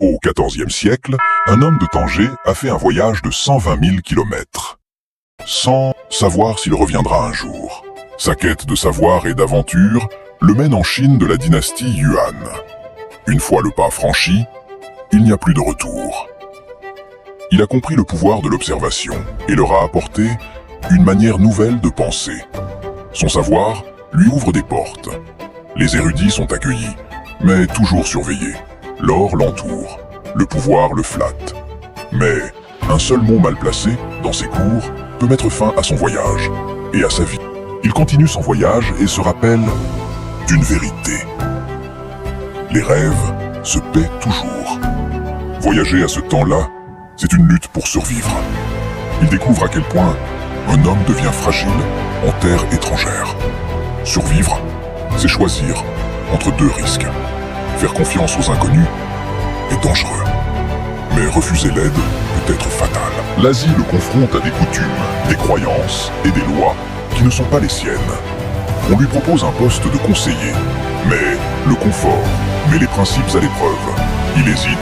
Au XIVe siècle, un homme de Tanger a fait un voyage de 120 000 kilomètres, sans savoir s'il reviendra un jour. Sa quête de savoir et d'aventure le mène en Chine de la dynastie Yuan. Une fois le pas franchi, il n'y a plus de retour. Il a compris le pouvoir de l'observation et leur a apporté une manière nouvelle de penser. Son savoir lui ouvre des portes. Les érudits sont accueillis, mais toujours surveillés. L'or l'entoure, le pouvoir le flatte. Mais un seul mot mal placé dans ses cours peut mettre fin à son voyage et à sa vie. Il continue son voyage et se rappelle d'une vérité. Les rêves se paient toujours. Voyager à ce temps-là, c'est une lutte pour survivre. Il découvre à quel point un homme devient fragile en terre étrangère. Survivre, c'est choisir entre deux risques. Faire confiance aux inconnus est dangereux, mais refuser l'aide peut être fatal. L'Asie le confronte à des coutumes, des croyances et des lois qui ne sont pas les siennes. On lui propose un poste de conseiller, mais le confort met les principes à l'épreuve. Il hésite,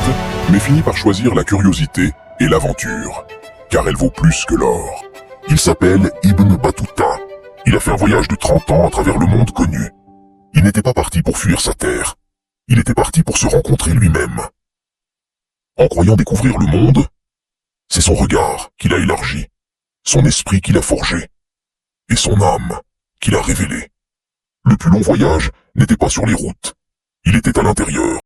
mais finit par choisir la curiosité et l'aventure, car elle vaut plus que l'or. Il s'appelle Ibn Battuta. Il a fait un voyage de 30 ans à travers le monde connu. Il n'était pas parti pour fuir sa terre. Il était parti pour se rencontrer lui-même. En croyant découvrir le monde, c'est son regard qu'il a élargi, son esprit qu'il a forgé, et son âme qu'il a révélée. Le plus long voyage n'était pas sur les routes, il était à l'intérieur.